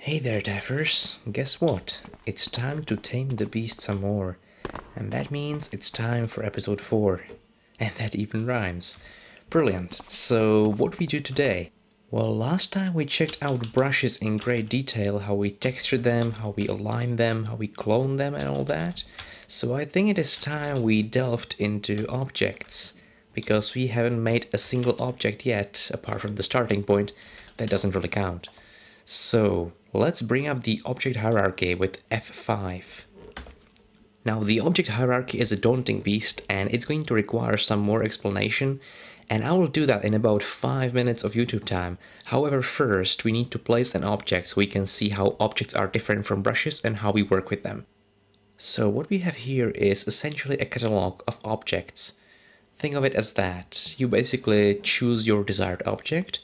Hey there, Daffers. Guess what? It's time to tame the beast some more. And that means it's time for episode 4. And that even rhymes. Brilliant. So, what we do today? Well, last time we checked out brushes in great detail, how we texture them, how we align them, how we clone them and all that. So I think it is time we delved into objects. Because we haven't made a single object yet, apart from the starting point. That doesn't really count. So, let's bring up the object hierarchy with F5. Now, the object hierarchy is a daunting beast and it's going to require some more explanation, and I will do that in about 5 minutes of YouTube time. However, first we need to place an object so we can see how objects are different from brushes and how we work with them. So what we have here is essentially a catalog of objects. Think of it as that. You basically choose your desired object,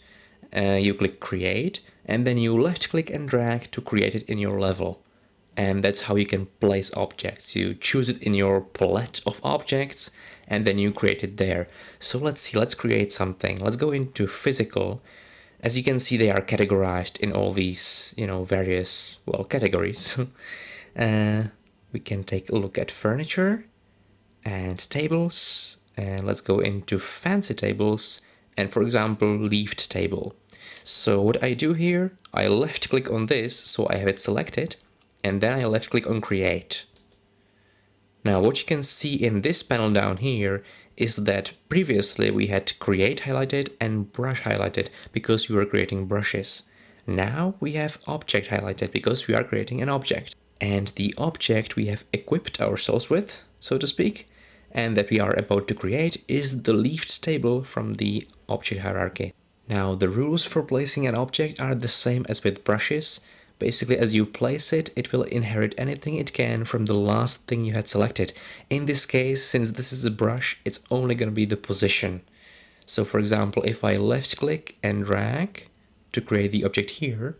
you click create, and then you left click and drag to create it in your level. And that's how you can place objects. You choose it in your palette of objects and then you create it there. So let's see, let's create something. Let's go into physical. As you can see, they are categorized in all these, various, categories. We can take a look at furniture and tables. And let's go into fancy tables and, for example, leafed table. So what I do here, I left click on this so I have it selected, and then I left click on create. Now what you can see in this panel down here is that previously we had create highlighted and brush highlighted because we were creating brushes. Now we have object highlighted because we are creating an object. And the object we have equipped ourselves with, so to speak, and that we are about to create is the leafed table from the object hierarchy. Now, the rules for placing an object are the same as with brushes. Basically, as you place it, it will inherit anything it can from the last thing you had selected. In this case, since this is a brush, it's only going to be the position. So, for example, if I left click and drag to create the object here,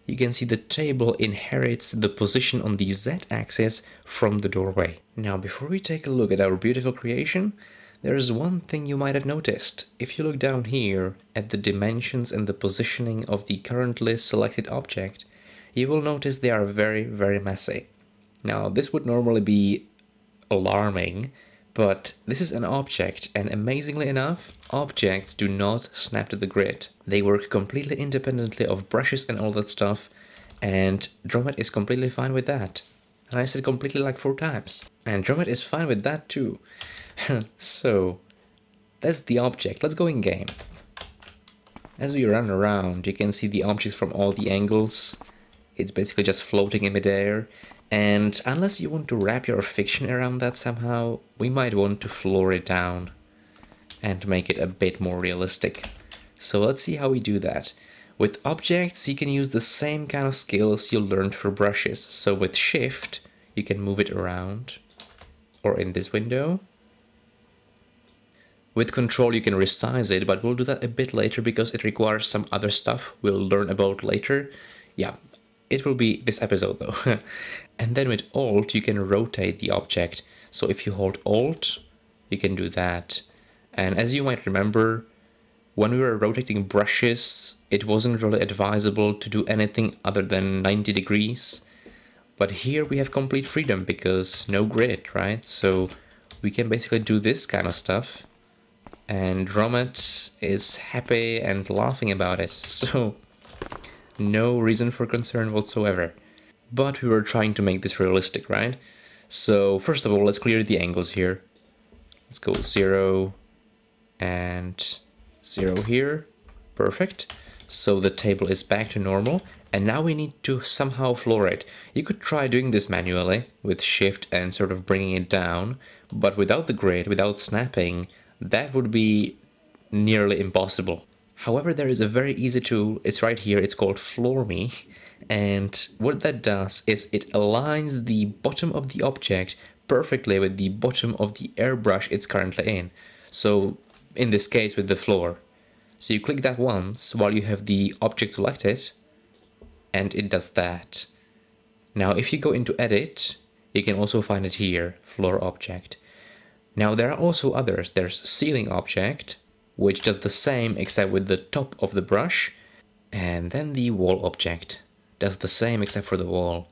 you can see the table inherits the position on the Z-axis from the doorway. Now, before we take a look at our beautiful creation, there's one thing you might have noticed. If you look down here at the dimensions and the positioning of the currently selected object, you will notice they are very, very messy. Now, this would normally be alarming, but this is an object, and amazingly enough, objects do not snap to the grid. They work completely independently of brushes and all that stuff, and Dromed is completely fine with that. And I said completely like 4 times. And Dromed is fine with that too. So, that's the object. Let's go in game. As we run around, you can see the objects from all the angles. It's basically just floating in midair. And unless you want to wrap your fiction around that somehow, we might want to floor it down and make it a bit more realistic. So let's see how we do that. With objects, you can use the same kind of skills you learned for brushes. So with Shift, you can move it around, or in this window. With Control, you can resize it, but we'll do that a bit later because it requires some other stuff we'll learn about later. Yeah, it will be this episode though. And then with Alt, you can rotate the object. So if you hold Alt, you can do that. And as you might remember, when we were rotating brushes, it wasn't really advisable to do anything other than 90 degrees. But here we have complete freedom because no grid, right? So we can basically do this kind of stuff. And Dromed is happy and laughing about it, so no reason for concern whatsoever. But we were trying to make this realistic, right? So first of all, let's clear the angles here. Let's go 0 and 0 here. Perfect. So the table is back to normal, and now we need to somehow floor it. You could try doing this manually with Shift and sort of bringing it down, but without the grid, without snapping, that would be nearly impossible. However, there is a very easy tool. It's right here. It's called Floor Me. And what that does is it aligns the bottom of the object perfectly with the bottom of the airbrush it's currently in. So in this case with the floor. So you click that once while you have the object selected and it does that. Now if you go into Edit, you can also find it here, Floor Object. Now there are also others. There's Ceiling Object, which does the same except with the top of the brush, and then the Wall Object. does the same except for the wall.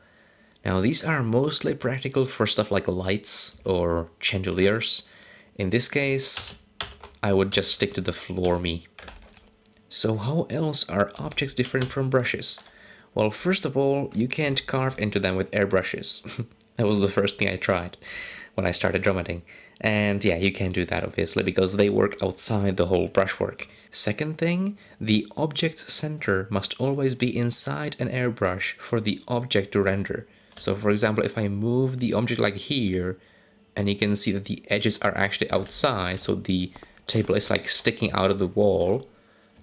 Now these are mostly practical for stuff like lights or chandeliers. In this case, I would just stick to the floor me. So how else are objects different from brushes? Well, first of all, you can't carve into them with airbrushes. That was the first thing I tried when I started drumming. And yeah, you can't do that obviously because they work outside the whole brushwork. Second thing, the object's center must always be inside an airbrush for the object to render. So for example, if I move the object like here, and you can see that the edges are actually outside, so the table is like sticking out of the wall,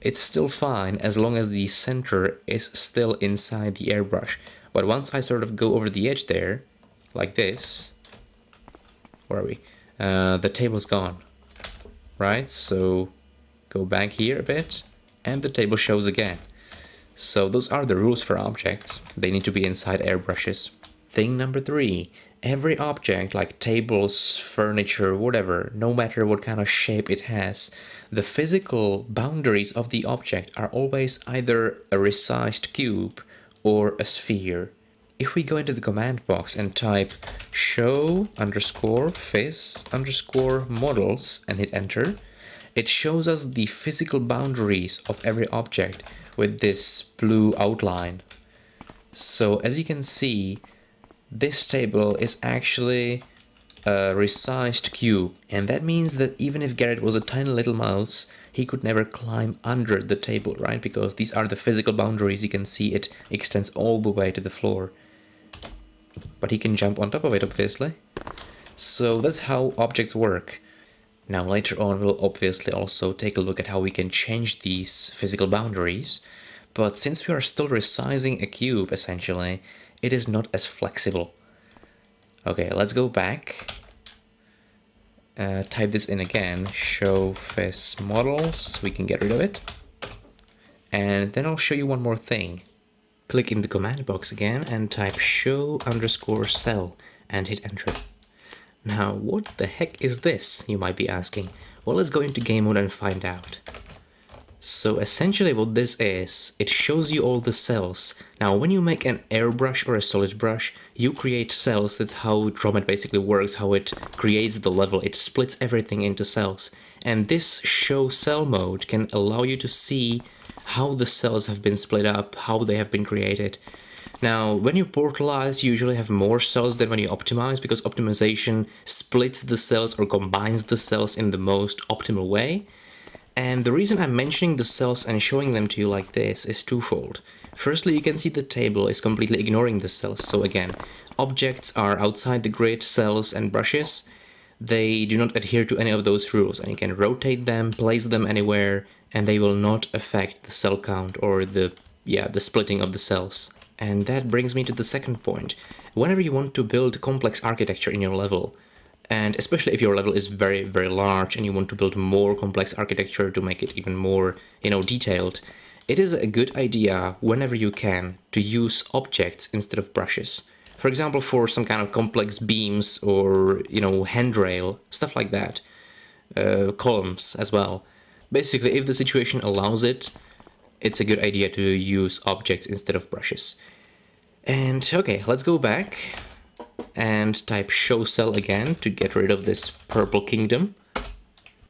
it's still fine as long as the center is still inside the airbrush. But once I sort of go over the edge there, like this, where are we? The table's gone, right? So go back here a bit, and the table shows again. So those are the rules for objects. They need to be inside airbrushes. Thing number 3, every object like tables, furniture, whatever, no matter what kind of shape it has, the physical boundaries of the object are always either a resized cube or a sphere. If we go into the command box and type show underscore phys underscore models and hit enter, it shows us the physical boundaries of every object with this blue outline. So as you can see, this table is actually a resized cube, and that means that even if Garrett was a tiny little mouse, he could never climb under the table, right? Because these are the physical boundaries. You can see it extends all the way to the floor. But he can jump on top of it, obviously. So that's how objects work. Now later on we'll obviously also take a look at how we can change these physical boundaries. But since we are still resizing a cube, essentially, it is not as flexible. Okay, let's go back. Type this in again, show phys models, so we can get rid of it. And then I'll show you one more thing. Click in the command box again and type show underscore cell and hit enter. Now, what the heck is this, you might be asking? Well, let's go into game mode and find out. So essentially what this is, it shows you all the cells. Now when you make an airbrush or a solid brush, you create cells. That's how Dromed basically works, how it creates the level. It splits everything into cells. And this show cell mode can allow you to see how the cells have been split up, how they have been created. Now when you portalize, you usually have more cells than when you optimize, because optimization splits the cells or combines the cells in the most optimal way. And the reason I'm mentioning the cells and showing them to you like this is twofold. Firstly, you can see the table is completely ignoring the cells. So again, objects are outside the grid, cells and brushes. They do not adhere to any of those rules, and you can rotate them, place them anywhere, and they will not affect the cell count or the splitting of the cells. And that brings me to the second point. Whenever you want to build complex architecture in your level, and especially if your level is very, very large and you want to build more complex architecture to make it even more, detailed, it is a good idea, whenever you can, to use objects instead of brushes. For example, for some kind of complex beams or, handrail, stuff like that. Columns as well. Basically, if the situation allows it, it's a good idea to use objects instead of brushes. And okay, let's go back and type show cell again to get rid of this purple kingdom.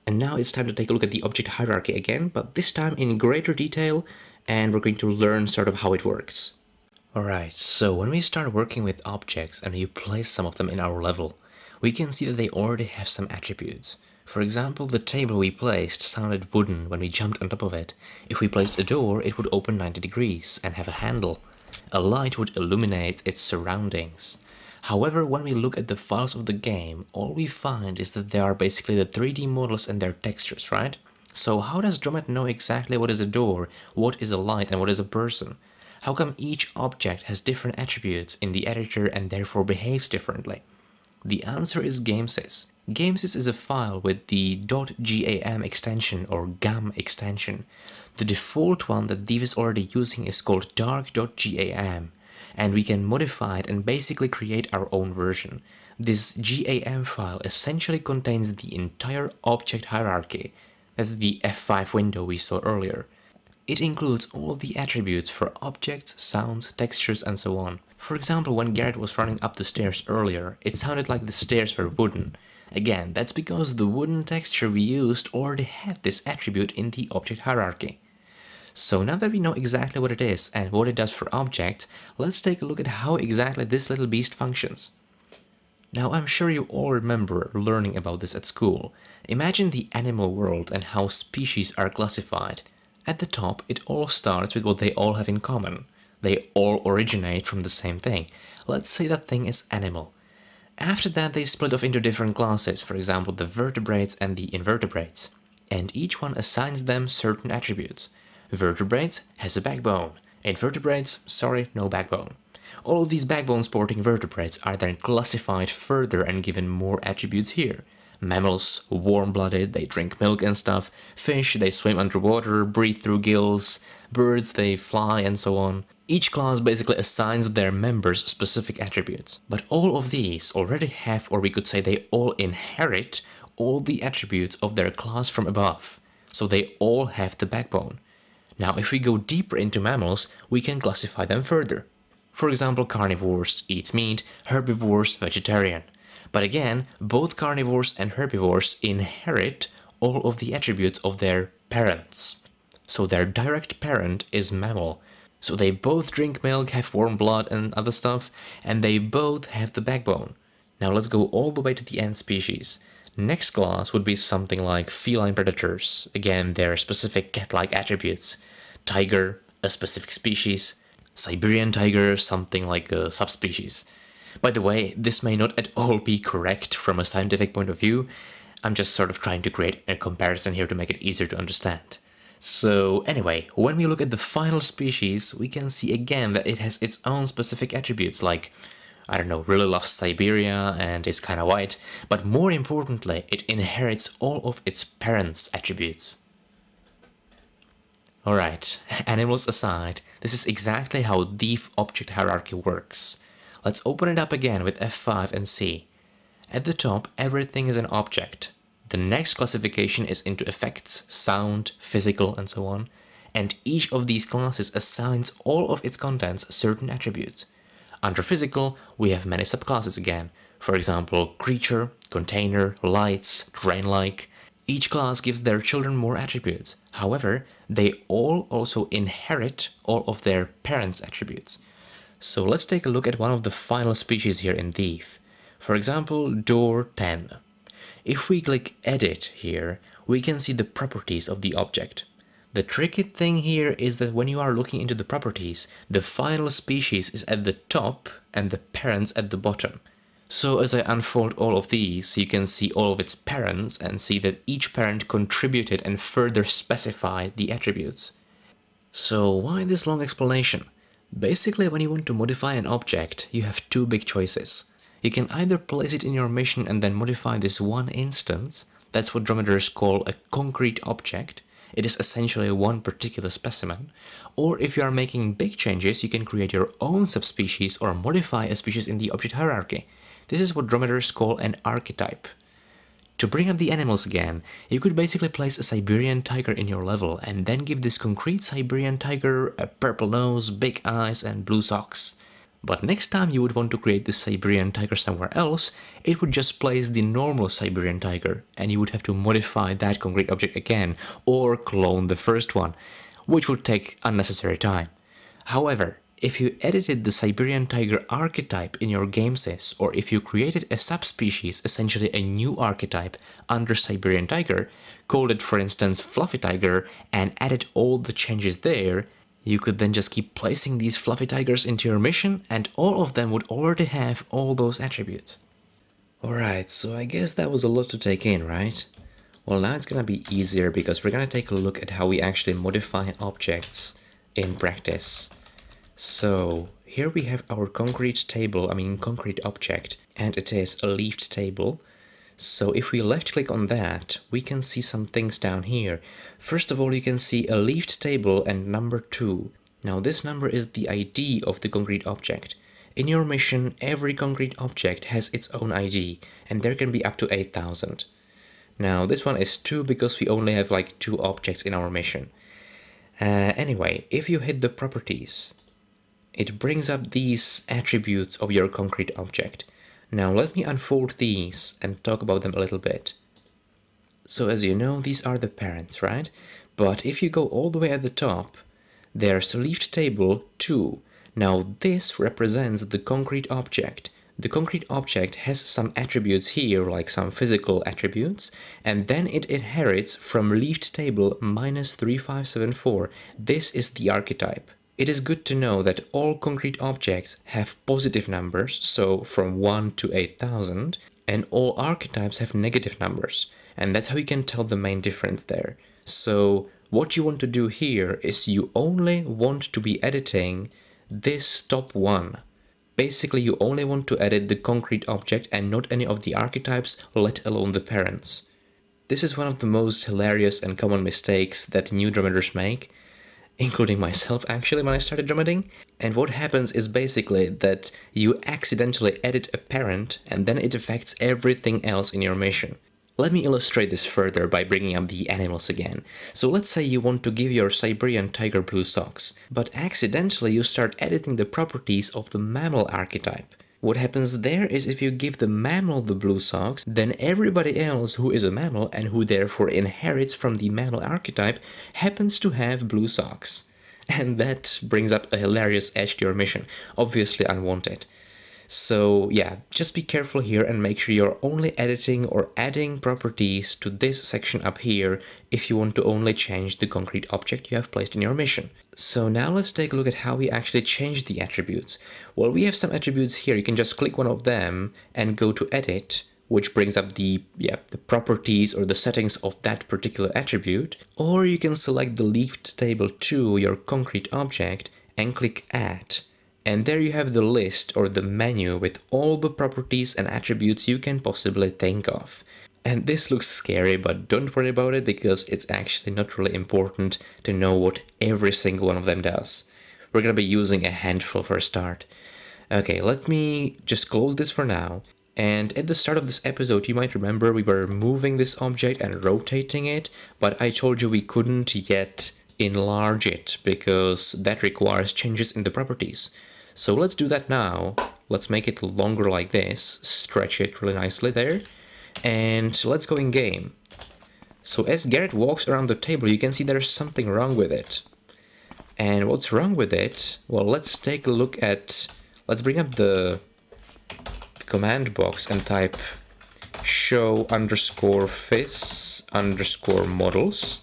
And now it's time to take a look at the object hierarchy again, but this time in greater detail, and we're going to learn sort of how it works. Alright, so when we start working with objects and you place some of them in our level, we can see that they already have some attributes. For example, the table we placed sounded wooden when we jumped on top of it. If we placed a door, it would open 90 degrees and have a handle. A light would illuminate its surroundings. However, when we look at the files of the game, all we find is that they are basically the 3D models and their textures, right? So how does Dromed know exactly what is a door, what is a light, and what is a person? How come each object has different attributes in the editor and therefore behaves differently? The answer is GameSys. GameSys is a file with the .gam extension or GAM extension. The default one that Div is already using is called dark.gam, and we can modify it and basically create our own version. This GAM file essentially contains the entire object hierarchy. That's the F5 window we saw earlier. It includes all the attributes for objects, sounds, textures, and so on. For example, when Garrett was running up the stairs earlier, it sounded like the stairs were wooden. Again, that's because the wooden texture we used already had this attribute in the object hierarchy. So now that we know exactly what it is and what it does for objects, let's take a look at how exactly this little beast functions. Now I'm sure you all remember learning about this at school. Imagine the animal world and how species are classified. At the top, it all starts with what they all have in common. They all originate from the same thing. Let's say that thing is animal. After that, they split off into different classes, for example the vertebrates and the invertebrates. And each one assigns them certain attributes. Vertebrates has a backbone. Invertebrates, sorry, no backbone. All of these backbone-sporting vertebrates are then classified further and given more attributes here. Mammals, warm-blooded, they drink milk and stuff. Fish, they swim underwater, breathe through gills. Birds, they fly and so on. Each class basically assigns their members specific attributes. But all of these already have, or we could say they all inherit, all the attributes of their class from above. So they all have the backbone. Now if we go deeper into mammals, we can classify them further. For example, carnivores eat meat, herbivores vegetarian. But again, both carnivores and herbivores inherit all of the attributes of their parents. So their direct parent is mammal. So they both drink milk, have warm blood and other stuff, and they both have the backbone. Now let's go all the way to the end species. Next class would be something like feline predators. Again, their specific cat-like attributes. Tiger, a specific species. Siberian tiger, something like a subspecies. By the way, this may not at all be correct from a scientific point of view. I'm just sort of trying to create a comparison here to make it easier to understand. So anyway, when we look at the final species, we can see again that it has its own specific attributes like, I don't know, really loves Siberia and is kinda white, but more importantly, it inherits all of its parents' attributes. Alright, animals aside, this is exactly how the object hierarchy works. Let's open it up again with F5 and see. At the top, everything is an object. The next classification is into effects, sound, physical, and so on. And each of these classes assigns all of its contents certain attributes. Under physical, we have many subclasses again. For example, creature, container, lights, drain-like. Each class gives their children more attributes. However, they all also inherit all of their parents' attributes. So let's take a look at one of the final species here in Thief. For example, door 10. If we click edit here, we can see the properties of the object. The tricky thing here is that when you are looking into the properties, the final species is at the top and the parents at the bottom. So as I unfold all of these, you can see all of its parents and see that each parent contributed and further specified the attributes. So why this long explanation? Basically, when you want to modify an object, you have two big choices. You can either place it in your mission and then modify this one instance. That's what dromedars call a concrete object. It is essentially one particular specimen. Or if you are making big changes, you can create your own subspecies or modify a species in the object hierarchy. This is what dromedars call an archetype. To bring up the animals again, you could basically place a Siberian tiger in your level and then give this concrete Siberian tiger a purple nose, big eyes and blue socks. But next time you would want to create this Siberian tiger somewhere else, it would just place the normal Siberian tiger and you would have to modify that concrete object again or clone the first one, which would take unnecessary time. However, if you edited the Siberian tiger archetype in your game sys, or if you created a subspecies, essentially a new archetype, under Siberian tiger, called it for instance fluffy tiger, and added all the changes there, you could then just keep placing these fluffy tigers into your mission, and all of them would already have all those attributes. Alright, so I guess that was a lot to take in, right? Well, now it's gonna be easier because we're gonna take a look at how we actually modify objects in practice. So here we have our concrete object, and it is a leafed table. So if we left click on that, we can see some things down here. First of all, you can see a leafed table and number 2. Now this number is the ID of the concrete object. In your mission, every concrete object has its own ID, and there can be up to 8,000. Now this one is 2 because we only have like 2 objects in our mission. Anyway, if you hit the properties, it brings up these attributes of your concrete object. Now let me unfold these and talk about them a little bit. So as you know, these are the parents, right? But if you go all the way at the top, there's leafed table 2. Now this represents the concrete object. The concrete object has some attributes here, like some physical attributes, and then it inherits from leafed table -3574. This is the archetype. It is good to know that all concrete objects have positive numbers, so from 1 to 8000, and all archetypes have negative numbers, and that's how you can tell the main difference there. So what you want to do here is you only want to be editing this top one. Basically, you only want to edit the concrete object and not any of the archetypes, let alone the parents. This is one of the most hilarious and common mistakes that new Dromeders make, including myself actually when I started Dromeding. And what happens is basically that you accidentally edit a parent and then it affects everything else in your mission. Let me illustrate this further by bringing up the animals again. So let's say you want to give your Siberian tiger blue socks, but accidentally you start editing the properties of the mammal archetype. What happens there is if you give the mammal the blue socks, then everybody else who is a mammal and who therefore inherits from the mammal archetype happens to have blue socks. And that brings up a hilarious edge to your mission, obviously unwanted. So yeah, just be careful here and make sure you're only editing or adding properties to this section up here if you want to only change the concrete object you have placed in your mission. So now let's take a look at how we actually change the attributes. Well, we have some attributes here. You can just click one of them and go to edit, which brings up the properties or the settings of that particular attribute. Or you can select the leafed table to your concrete object and click add. And there you have the list or the menu with all the properties and attributes you can possibly think of. And this looks scary, but don't worry about it because it's actually not really important to know what every single one of them does. We're going to be using a handful for a start. Okay, let me just close this for now. And at the start of this episode, you might remember we were moving this object and rotating it, but I told you we couldn't yet enlarge it because that requires changes in the properties. So let's do that now. Let's make it longer like this, stretch it really nicely there, and let's go in game. So as Garrett walks around the table, you can see there's something wrong with it. And what's wrong with it? Well, let's take a look at, let's bring up the command box and type show_phys_models.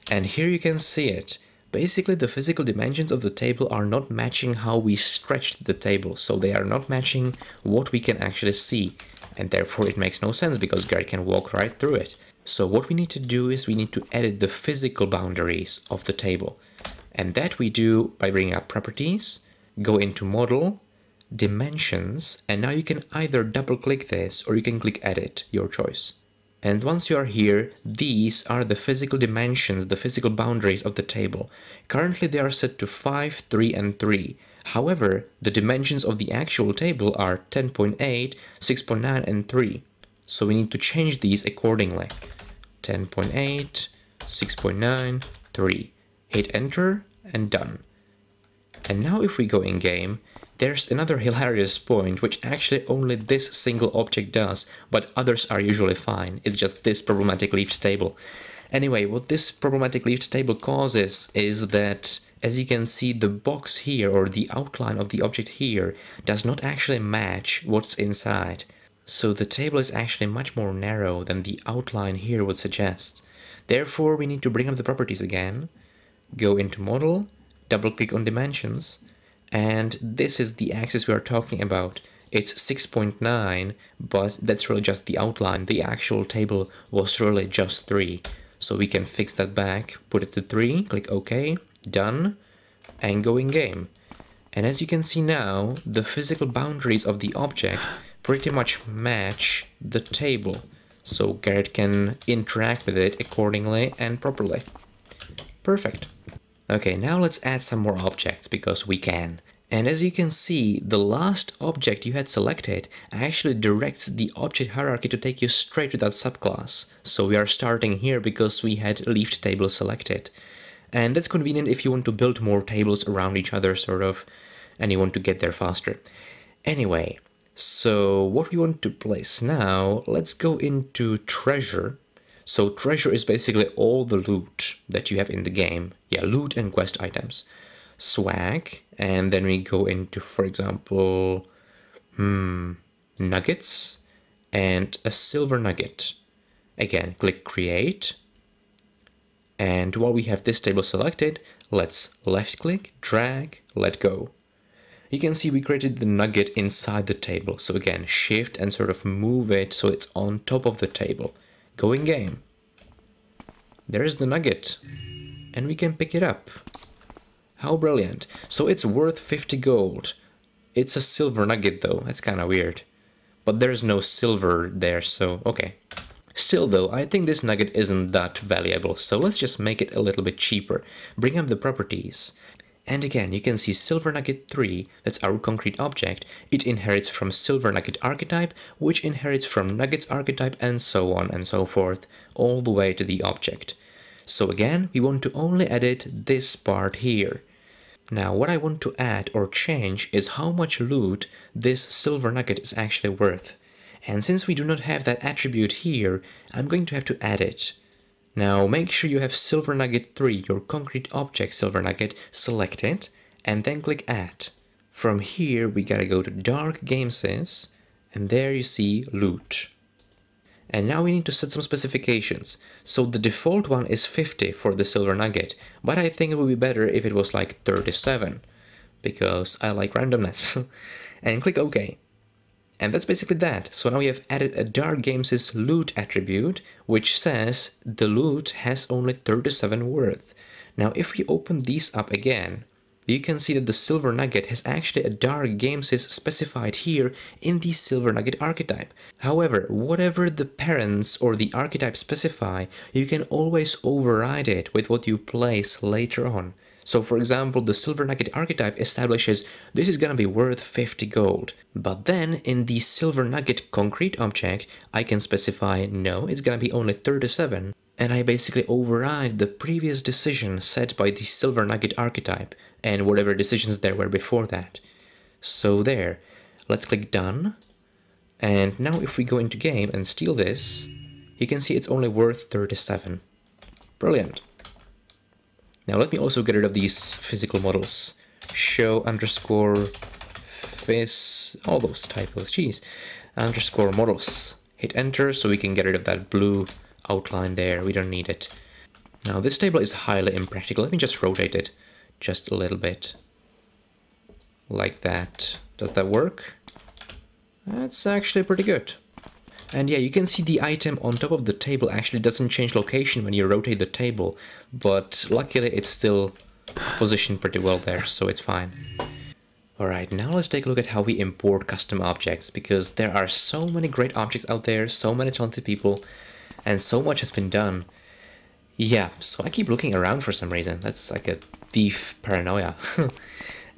And here you can see it. Basically, the physical dimensions of the table are not matching how we stretched the table, so they are not matching what we can actually see, and therefore it makes no sense because Garrett can walk right through it. So what we need to do is we need to edit the physical boundaries of the table, and that we do by bringing up properties, go into model, dimensions, and now you can either double click this or you can click edit, your choice. And once you are here, these are the physical dimensions, the physical boundaries of the table. Currently they are set to 5, 3, and 3. However, the dimensions of the actual table are 10.8, 6.9, and 3. So we need to change these accordingly. 10.8, 6.9, 3. Hit enter, and done. And now if we go in game, there's another hilarious point which actually only this single object does, but others are usually fine. It's just this problematic leafed table. Anyway, what this problematic leafed table causes is that, as you can see, the box here, or the outline of the object here, does not actually match what's inside. So the table is actually much more narrow than the outline here would suggest. Therefore, we need to bring up the properties again, go into model, double click on dimensions, and this is the axis we are talking about. It's 6.9, but that's really just the outline. The actual table was really just 3. So we can fix that back, put it to 3, click OK, done, and go in game. And as you can see now, the physical boundaries of the object pretty much match the table. So Garrett can interact with it accordingly and properly. Perfect. Okay, now let's add some more objects, because we can. And as you can see, the last object you had selected actually directs the object hierarchy to take you straight to that subclass. So we are starting here because we had leafed table selected. And that's convenient if you want to build more tables around each other, sort of, and you want to get there faster. Anyway, so what we want to place now, let's go into treasure. So treasure is basically all the loot that you have in the game. Yeah, loot and quest items. Swag, and then we go into, for example, nuggets and a silver nugget. Again, click create. And while we have this table selected, let's left click, drag, let go. You can see we created the nugget inside the table. So again, shift and sort of move it so it's on top of the table. Go in game. There's the nugget. And we can pick it up. How brilliant. So it's worth 50 gold. It's a silver nugget though. That's kind of weird. But there's no silver there, so okay. Still though, I think this nugget isn't that valuable, so let's just make it a little bit cheaper. Bring up the properties. And again, you can see Silver Nugget 3, that's our concrete object. It inherits from Silver Nugget archetype, which inherits from Nuggets archetype, and so on and so forth, all the way to the object. So again, we want to only edit this part here. Now, what I want to add or change is how much loot this Silver Nugget is actually worth. And since we do not have that attribute here, I'm going to have to add it. Now make sure you have Silver Nugget 3, your concrete object Silver Nugget, selected, and then click Add. From here we gotta go to Dark Game Sys, and there you see Loot. And now we need to set some specifications. So the default one is 50 for the Silver Nugget, but I think it would be better if it was like 37, because I like randomness. And click OK. And that's basically that. So now we have added a Dark Games' loot attribute, which says the loot has only 37 worth. Now if we open these up again, you can see that the Silver Nugget has actually a Dark Games specified here in the Silver Nugget archetype. However, whatever the parents or the archetype specify, you can always override it with what you place later on. So for example, the Silver Nugget archetype establishes this is gonna be worth 50 gold. But then in the Silver Nugget concrete object, I can specify no, it's gonna be only 37. And I basically override the previous decision set by the Silver Nugget archetype and whatever decisions there were before that. So there, let's click done. And now if we go into game and steal this, you can see it's only worth 37. Brilliant. Now let me also get rid of these physical models. Show underscore phys, all those typos, jeez. Underscore models. Hit enter so we can get rid of that blue outline there, we don't need it. Now this table is highly impractical, let me just rotate it just a little bit. Like that. Does that work? That's actually pretty good. And yeah, you can see the item on top of the table actually doesn't change location when you rotate the table, but luckily it's still positioned pretty well there, so it's fine. Alright, now let's take a look at how we import custom objects, because there are so many great objects out there, so many talented people, and so much has been done. Yeah, so I keep looking around for some reason. That's like a thief paranoia.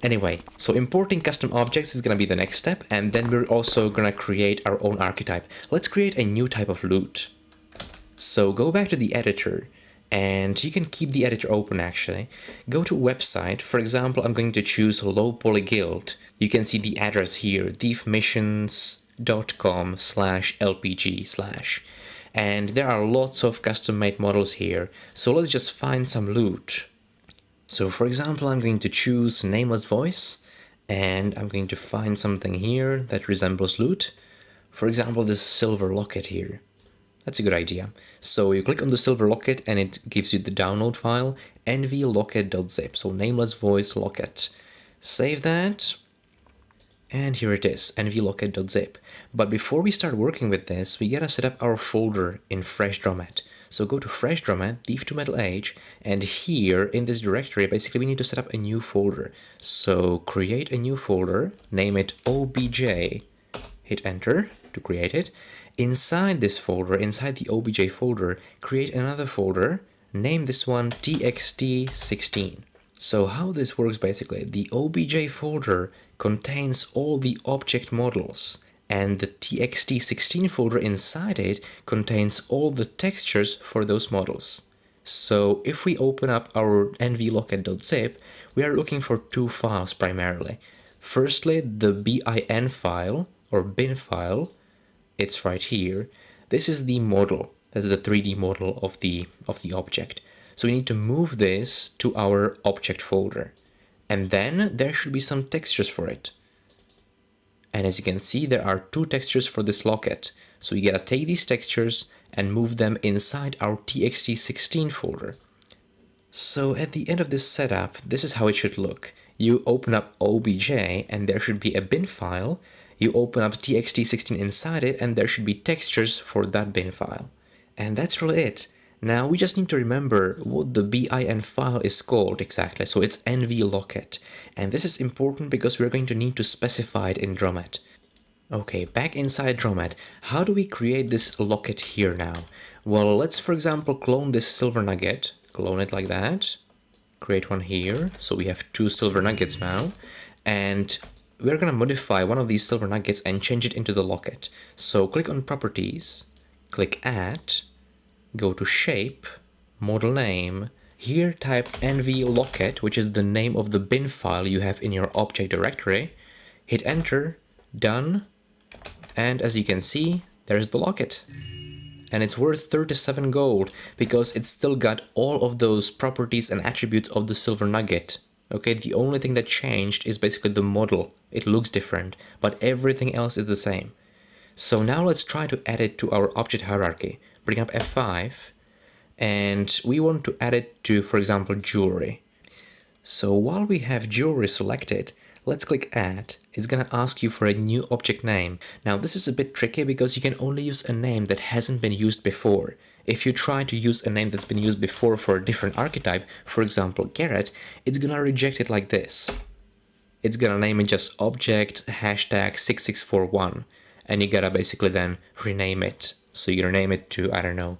Anyway, so importing custom objects is gonna be the next step, and then we're also gonna create our own archetype. Let's create a new type of loot. So go back to the editor, and you can keep the editor open actually. Go to website, for example, I'm going to choose Low Poly Guild. You can see the address here, thiefmissions.com/lpg/. And there are lots of custom made models here, so let's just find some loot. So for example, I'm going to choose Nameless Voice, and I'm going to find something here that resembles loot. For example, this silver locket here. That's a good idea. So you click on the silver locket and it gives you the download file, nvlocket.zip, so Nameless Voice locket. Save that, and here it is, nvlocket.zip. But before we start working with this, we gotta set up our folder in Fresh Dromed. So go to Fresh Dromed, Thief to Metal Age, and here in this directory, basically we need to set up a new folder. So create a new folder, name it obj, hit enter to create it. Inside this folder, inside the obj folder, create another folder, name this one txt16. So how this works basically, the obj folder contains all the object models, and the txt16 folder inside it contains all the textures for those models. So if we open up our nvlocket.zip, we are looking for two files primarily. Firstly, the bin file or bin file. It's right here. This is the model. That's the 3D model of the object. So we need to move this to our object folder. And then there should be some textures for it. And as you can see, there are two textures for this locket. So you gotta take these textures and move them inside our txt16 folder. So at the end of this setup, this is how it should look. You open up obj and there should be a bin file. You open up txt16 inside it and there should be textures for that bin file. And that's really it. Now we just need to remember what the bin file is called exactly. So it's nvlocket. And this is important because we're going to need to specify it in Dromed. Okay, back inside Dromed, how do we create this locket here now? Well, let's for example clone this silver nugget. Clone it like that. Create one here. So we have two silver nuggets now. And we're going to modify one of these silver nuggets and change it into the locket. So click on Properties, click Add, go to Shape, Model Name. Here type nvlocket, which is the name of the bin file you have in your object directory. Hit Enter, Done, and as you can see, there's the locket. And it's worth 37 gold because it's still got all of those properties and attributes of the silver nugget. Okay, the only thing that changed is basically the model. It looks different, but everything else is the same. So now let's try to add it to our object hierarchy. Bring up F5, and we want to add it to, for example, jewelry. So while we have jewelry selected, let's click Add. It's gonna ask you for a new object name. Now this is a bit tricky because you can only use a name that hasn't been used before. If you try to use a name that's been used before for a different archetype, for example Garrett, it's gonna reject it like this. It's gonna name it just object hashtag 6641, and you gotta basically then rename it. So you're gonna name it to, I don't know,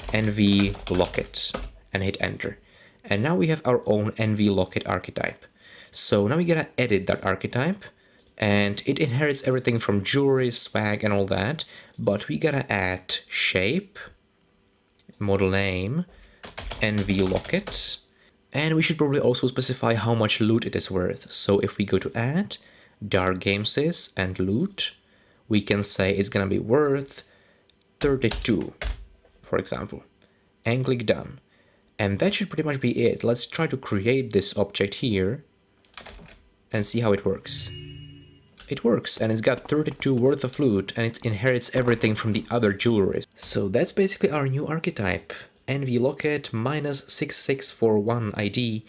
nvlocket, and hit Enter. And now we have our own nvlocket archetype. So now we gotta edit that archetype, and it inherits everything from jewelry, swag, and all that, but we gotta add shape, model name, nvlocket, and we should probably also specify how much loot it is worth. So if we go to add, dark gamesys and loot, we can say it's gonna be worth 32, for example, and click done. And that should pretty much be it. Let's try to create this object here and see how it works. It works, and it's got 32 worth of loot, and it inherits everything from the other jewelry. So that's basically our new archetype, nvlocket -6641 ID,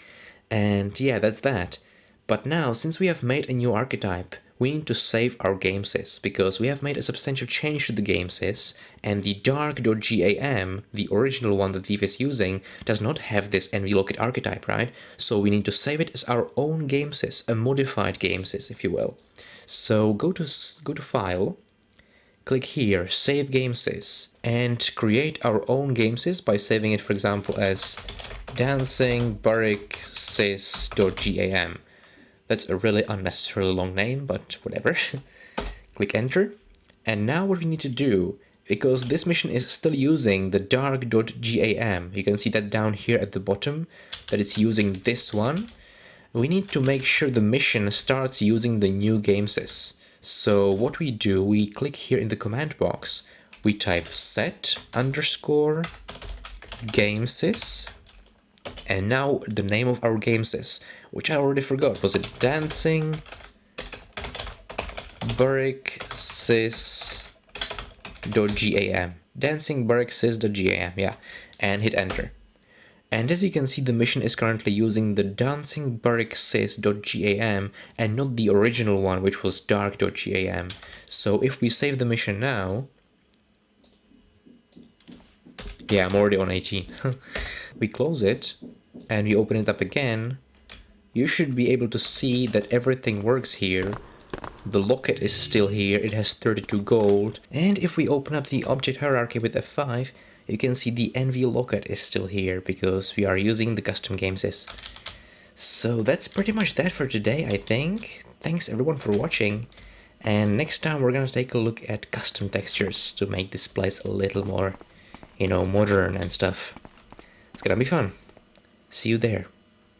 and yeah, that's that. But now, since we have made a new archetype, we need to save our gamesys, because we have made a substantial change to the gamesys, and the dark.gam, the original one that Thief is using, does not have this nvlocket archetype, right? So we need to save it as our own gamesys, a modified gamesys, if you will. So go to File, click here, Save Gamesys, and create our own gamesys by saving it, for example, as dancingbarricksys.gam. That's a really unnecessarily long name, but whatever. Click Enter. And now what we need to do, because this mission is still using the dark.gam, you can see that down here at the bottom, that it's using this one. We need to make sure the mission starts using the new gamesys. So what we do, we click here in the command box, we type set_gamesys, and now the name of our gamesys, which I already forgot. Was it dancingbarricksys.gam? Dancingbarricksys.gam, yeah, and hit Enter. And as you can see, the mission is currently using the dancingbarricksys.gam and not the original one, which was dark.gam. So if we save the mission now, yeah, I'm already on 18. We close it and we open it up again. You should be able to see that everything works here. The locket is still here, it has 32 gold. And if we open up the object hierarchy with F5, you can see the nvlocket is still here because we are using the custom gamesys. So that's pretty much that for today, I think. Thanks everyone for watching. And next time we're gonna take a look at custom textures to make this place a little more, you know, modern and stuff. It's gonna be fun. See you there.